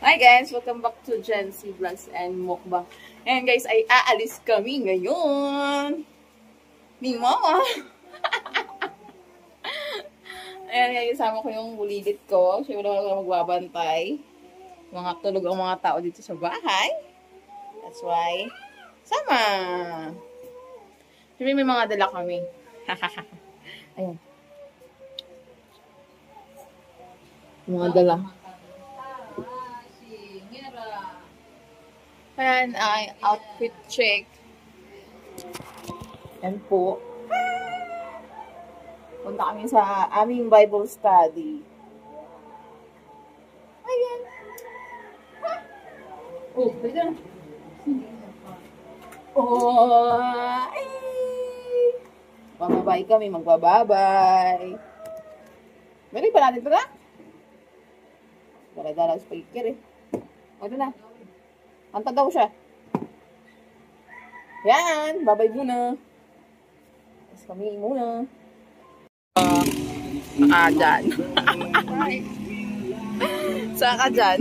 Hi guys! Welcome back to Gen Z Vlogs and Mukbang. Ayan guys, ay aalis kami ngayon ni Mama. Ayan guys, isama ko yung ulilit ko. Siya wala ko magbabantay. Mga tulog ang mga tao dito sa bahay. That's why, sama! Siyempre may mga dala kami. Ayan. Mga dala. Ayan ay outfit check. Ayan po. Punta kami sa aming Bible study. Ayan. Oh, pwede na. Oh, ay. Bababay kami, magbababay. Meron pa natin ito na? Dala-dala speaker eh. Ano na? Kanta daw siya. Yan, babay muna. Tapos kami muna. Saan ka dyan? Saan ka dyan?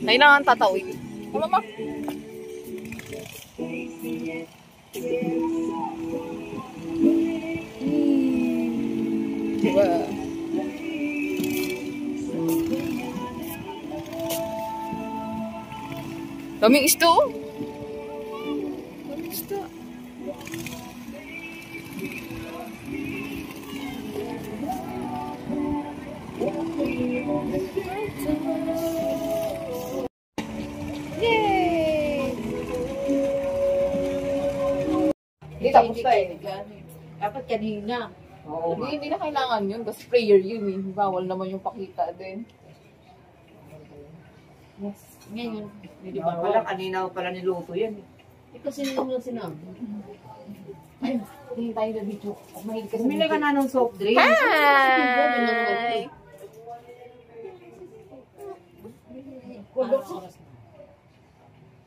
Kailangan tatawid. Wala ma. Diba? Daming isto. Daming isto. Yay! Hindi tapos na eh. Dapat kanina. Oo, hindi na kailangan yun. Kasi prayer yun eh. Bawal naman yung pakita din. Yes. Ngayon, hindi ba wala kanina pala niluto yan. Kasi nung sinabi. Ay, hindi tayo na video. Bumili ka na ng soft drink. Hi!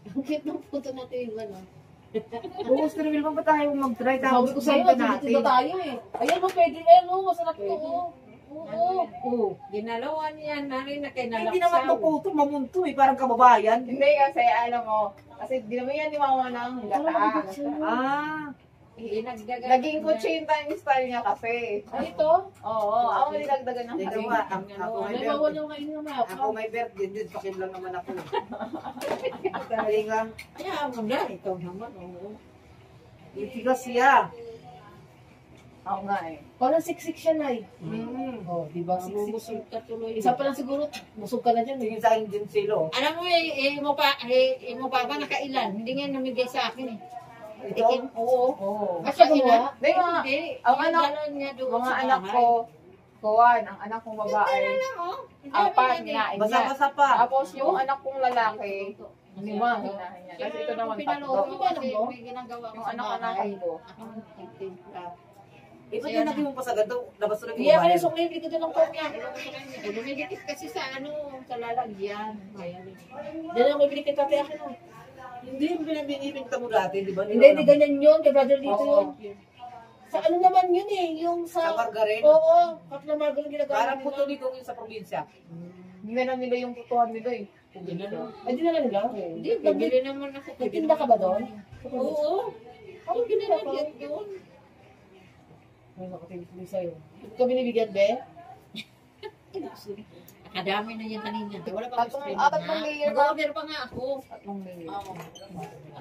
Ang cute ng photo natin yung ano. Bukas na rin pa tayo mag-try. Sabi ko sa'yo, dito na tayo eh. Ayan mo, pwede na yan. Masarap to. Oo. Ginalawan yan. Narin na kay nalaksaw. Hindi naman puto, mamunto eh. Parang kababayan. Hindi kasi, alam mo, kasi di naman yan ni Mama ng gata. Naging kutsinta yung style niya kasi. Ay, ito? Oo, ako nilagdagan ng Ikaw kasi. nga, ako may Nalawan bird. yung kain ng Ako may bird. Din, pakin lang naman ako. Dahil nga, Kaya mo na. Ikaw naman. Oo. itigas siya. Oo nga eh. Parang siksik siya na eh. Oh, di ba? Siksik ka tuloy. Isa pa lang siguro, busog ka na dyan. Tingin sa akin din silo. Alam mo mo pa nakailan. Hindi nga namigay sa akin eh. Ito? Oo. Kasi ginawa? Hindi nga, ang anak ko, Kuwan, ang anak kong babae, apat, hinain niya. Basa-basa pa. Tapos yung anak kong lalaki, 5, hinahin niya. Kasi ito naman tatlo. Yung anak-anakan ko. Ito yung naging mo pa sa ganito. Labas na Iya, kaya sukli dito din ang kopya. Lumidikit kasi sa sa lalagyan. Diyan ako ibili kita tayo akin. Hindi yung binibinta mo dati, di ba? Hindi ganyan yun. Kay brother dito yun. Sa ano naman yun eh, yung Sa margarin? Oo, kapla margarin ginagawa. Parang puto nito yung sa probinsya. Hindi na nila yung tutuhan nila eh. Ay, di na nila? Hindi, bibili naman ako. Nagtinda ka ba doon? Oo. Ako ginagawa doon. Ay, nakatibig sa'yo. Ito ka binibigyan, be? Nakadami na yan kanina. Wala pa ako screen na. Tatlong layer ba? Nag-order pa nga ako. 3 layer. Oo.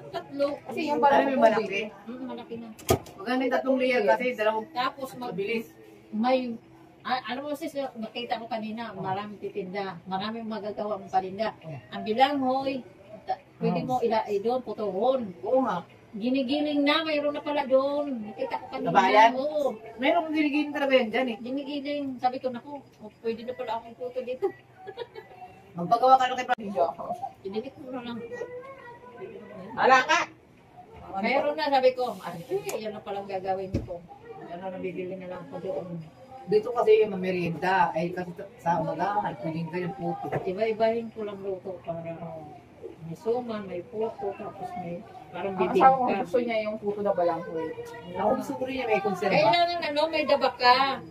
Tatlo. Kasi yung parang May malaki. Malaki na. Maganda yung 3 layer kasi dalawang Tapos mabilis. may alam mo sis, nakita ko kanina, maraming titinda, maraming magagawa mong paninda. Ang bilang hoy, pwede mo doon, putuhon. Oo nga. Ginigiling na, mayroon na pala doon. Nakita ko kanina. Nabayan? Oo. Mayroong diligin talaga yan dyan eh. Ginigiling. Sabi ko, naku, pwede na pala akong puto dito. Magpagawa ka na kay Video ako. Ginigiling ko na lang. Hala ka! Mayroon na, sabi ko, yan na palang gagawin ko. Ano, nabibili na lang ko doon. Dito kasi yung merienda, ay kasi sa umaga, nagpiling ka yung puto. Iba-ibahin ko lang luto para may suman, may puto, tapos may parang Ang asawa ko bibingka. gusto niya yung puto na balanghoy. Ako gusto ko rin yung may konserva. Kailangan may daba ka.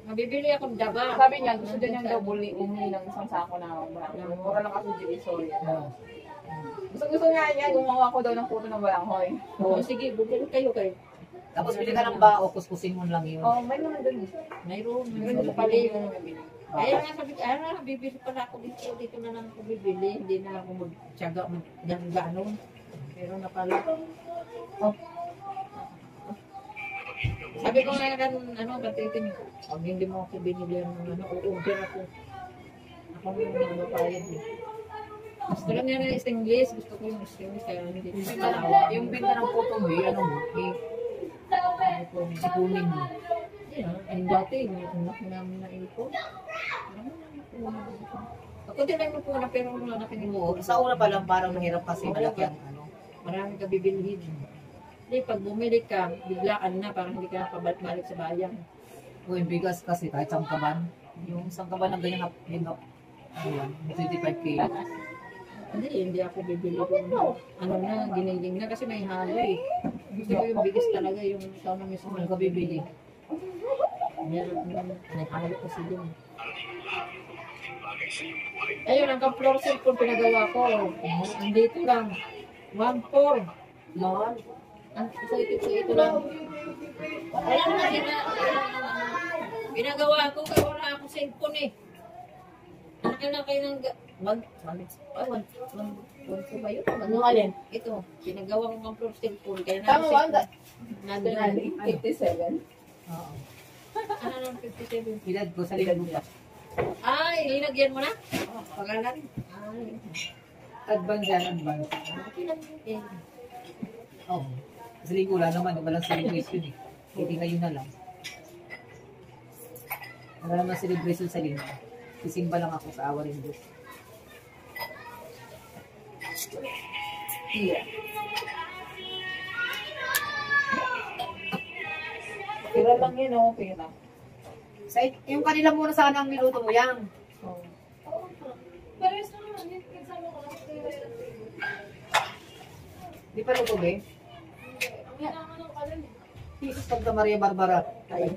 Mabibili ako daba. Sabi niya, gusto din niyang daw bumili ng isang sako na balanghoy. Mura lang kasi dili, sorry. Gusto nga niya, gumawa ko daw ng puto ng balanghoy. Oo, sige, bumili kayo. Tapos bili ka ng bao, kuskusin mo lang yun. Oh, may naman dun. Mayroon Meron sa sa pali. pali. Kaya nga sabi ko, bibili pala ako dito na lang ako bibili. Hindi na ako magtyaga, gano'n. Pero na pala. Oh. Sabi ko nga katitin ko. Pag hindi mo ako binili ng uurder ako. Ako nang mapayad eh. Gusto lang niya na English, gusto ko yung English, kaya hindi ko malawa. Yung binta ng puto mo, ano mo, sipunin mo. Ang dati, yung anak namin na ipon. Ako din lang po na pero wala na pinili. Sa una pa lang parang mahirap kasi malaki ang Marami ka bibilhin. Hindi, pag bumili ka, biglaan na, parang hindi ka pabalik sa bayan. O yung bigas kasi kahit sangkaban. Yung sangkaban ng ganyan na 25k. Hindi ako bibili doon. Ano na, giniling na kasi may halo eh. Gusto ko yung bigas talaga, yung ikaw na mismo Ano ka bibili? May halo kasi doon. Ayun, ang ka-floor cellphone pinagawa ko. Andito lang. 1.4. Noon? So ito lang. Wala na pinagawa ko kaya wala akong cellphone eh. Ano na kayo ng one ba yun? Ano alin? Ito, pinagawa ko ng floor cellphone. Kaya Tama ba? nandun. 57. Oo. Ano ng 57? Edad ko sa likod mo pa. Ay, linagyan mo na? Pagalan. Ay, Advance yan, advance. okay lang yun. Oo. Sa linggo wala naman, walang celebration eh. Hindi ngayon na lang. Wala naman celebration sa linggo. Sisimba lang ako sa awa rin Diyos. Yeah. Pira lang yun, oh, pira. Sa, yung kanila muna sana ang minuto mo yan. Oh. Di pa luto ba eh? Jesus pagka Maria Barbara. Ay,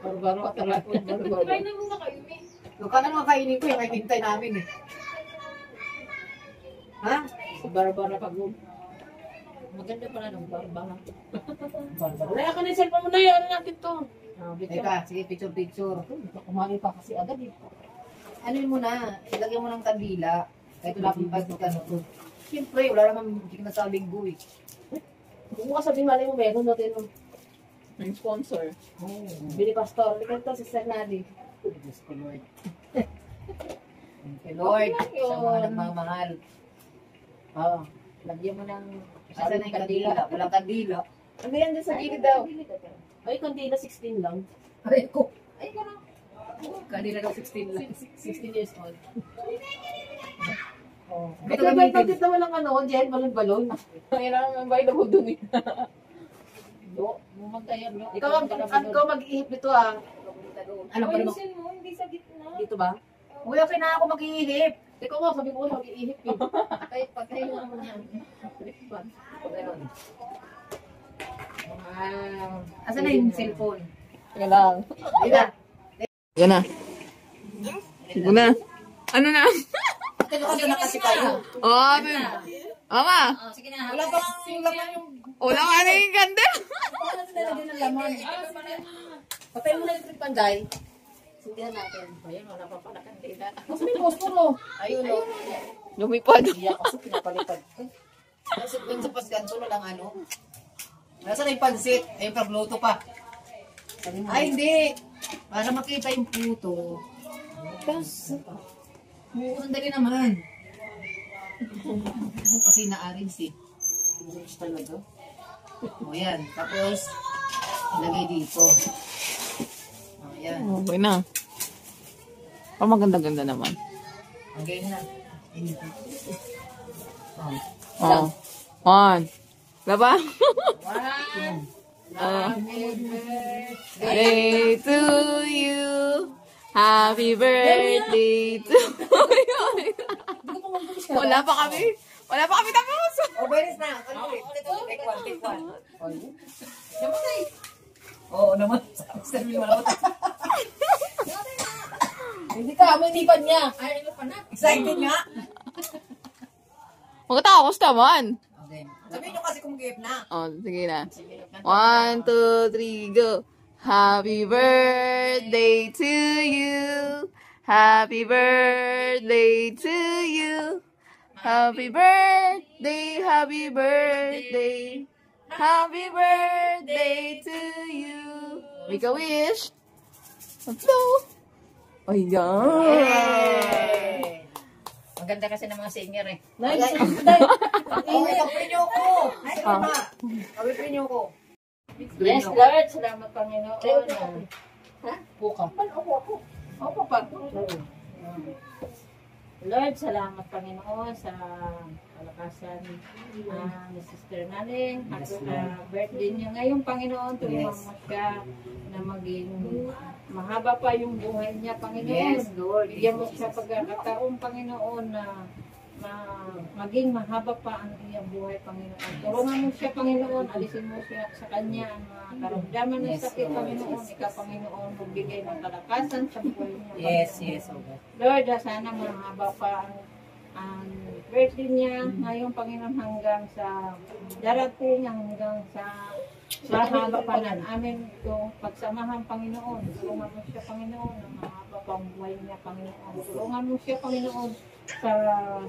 barbaro at talapon. Barbaro. Yung ka na mga kainin ko, yung hintay namin eh. Ha? Si Barbara Pagod. Maganda pala ng Barbara. Wala ka na yung cellphone mo na yun. Ano natin to? Teka, sige, picture. Kumain pa kasi agad eh. Ano yun muna, ilagyan mo ng kandila. Kahit wala pang pagkikan mo. Siyempre, wala naman hindi ka nasabing buwi. Kung mo sabihin mali mo, meron natin yung Yung sponsor. Billy Pastor. Ikaw to, Sister Nadi. Diyos ko, Lord. Thank you, Lord. Sa mga nagmamahal. Oo. Lagyan mo ng Asa na yung kandila? Walang kandila. Ano yan dyan sa gilid daw? Ay, kandila 16 lang. Aray ko. Ay, ko na. Kandila daw 16 lang. 16 years old. Oh. Ito Ito gamitin. bakit naman lang ano, Jen, balon-balon. Ang ina naman ba yung dumi? Do, mumantayan, no? Ikaw mag-iihip nito ah. Ano pa naman? mo, hindi sa gitna. Dito ba? Uy, okay na ako mag-iihip. Ikaw nga, sabi ko mag-iihip eh. Patay mo naman yan. Ganun. Wow. Asan na yung cellphone? Yan lang. Dito. Yan na. Sige na. Ano na? Ito kasi na kasi kayo. Oh, ama. Oh, sige na. Wala pang laman yung... Wala ka na yung ganda. Paano sila lagyan ng laman? Patay mo na yung trip panday. Sundihan natin. Ayun, wala pa pala kandila. Kasi may poster mo. Ayun o. Lumipad. Iya kasi pinapalipad. Kasi dun sa pasganto na lang ano. Nasa na yung pansit? Ayun pagluto pa. Ay hindi. Para makita yung puto. Tapos, sandali naman. Kasi na-arrange eh. Gusto talaga. O yan. Tapos, ilagay dito. O yan. Okay na. Oh, maganda-ganda naman. Okay na. Oh. On. Diba? Birthday to you. Happy birthday to you. Wala pa kami. Wala pa kami tapos. O, beres na. Take one. Oo naman. Sabi mo naman. Hindi ka, hindi pa niya. Ay, ano pa na? Excited nga. Magkatawa ko man. Okay. Sabihin nyo kasi kung gift na. Oh, sige na. 1, 2, 3, go. Happy birthday to you. Happy birthday to you. Happy birthday, happy birthday. Happy birthday to you. Make a wish. Hello. Ayan. Yay! Maganda kasi ng mga singer eh. Nice. Okay, kapin nyo ko. Kapin nyo ko. Yes, Lord. Salamat, Panginoon. Ha? Puka. Opo pa. Lord, salamat, Panginoon, sa kalakasan ni Sister Nani. At sa birthday niya ngayon, Panginoon, tulungan mo siya na maging mahaba pa yung buhay niya, Panginoon. Yes, Lord. Bigyan mo siya pagkakataon, Panginoon, na maging mahaba pa ang iyang buhay, Panginoon. Tulungan mo siya, Panginoon. Alisin mo siya sa kanya ang mga karamdaman ng sakit, Panginoon. Ikaw, Panginoon, magbigay ng kalakasan sa buhay niya. Yes, Panginoon. yes, okay. Lord, sana mahaba pa ang birthday niya ngayon, Panginoon, hanggang sa darating, hanggang sa mahaba pa ng amin itong pagsamahan, Panginoon. Tulungan mo siya, Panginoon, na mahaba pa ang buhay niya, Panginoon. Tulungan mo siya, Panginoon,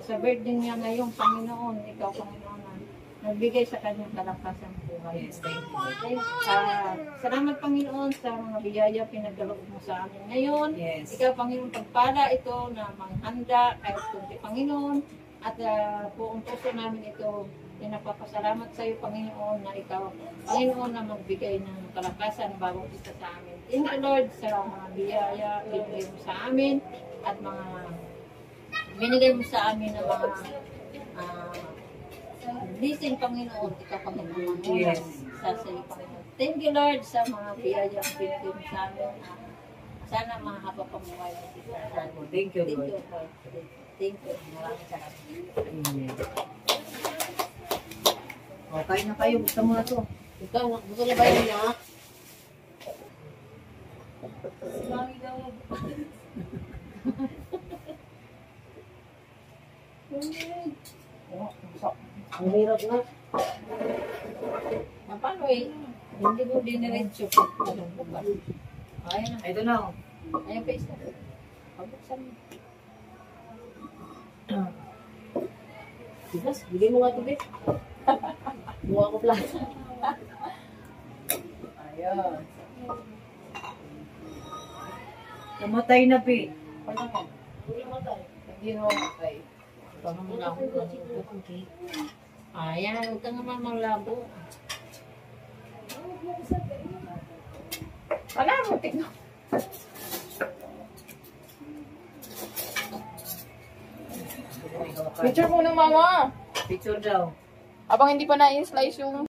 sa birthday niya ngayon, Panginoon. Ikaw, Panginoon, na nagbigay sa kanyang kalakasan buhay. Yes, thank you. Okay. Salamat, Panginoon, sa mga biyaya pinagdalog mo sa amin ngayon. Yes. Ikaw, Panginoon, pagpala ito na manghanda kahit kunti, Panginoon. At buong puso namin ito, pinapapasalamat sa iyo, Panginoon, na ikaw, Panginoon, na magbigay ng kalakasan bawat isa sa amin. Thank you, Lord, sa mga biyaya binigay mo sa amin at mga binigay mo sa amin na mga blessing, Panginoon. Ikaw, Panginoon, Yes. sa iyo, Panginoon. Thank you, Lord, sa mga biyaya binigay mo sa amin. Sana mahaba pa mo kayo. Thank you, Thank Lord. you, Lord. Thank you. Maraming salamat. Amen. Okay na kayo. Gusto mo na to. Ikaw, gusto na ba yun niya? Ang hirap na. Paano eh? Hindi mo diniretso. Ayan na. Ito na. Oh. Ayan pa isa. Pabuksan mo. Bigas, bigay mo nga tubig. Buha ko plaza. Ayun. Namatay na, Pi. Hindi namatay. Baka malabo ka. Ayan, huwag ka naman malabo. Wala mo, tignan. Picture muna, mama. Picture daw. Abang hindi pa na-slice yung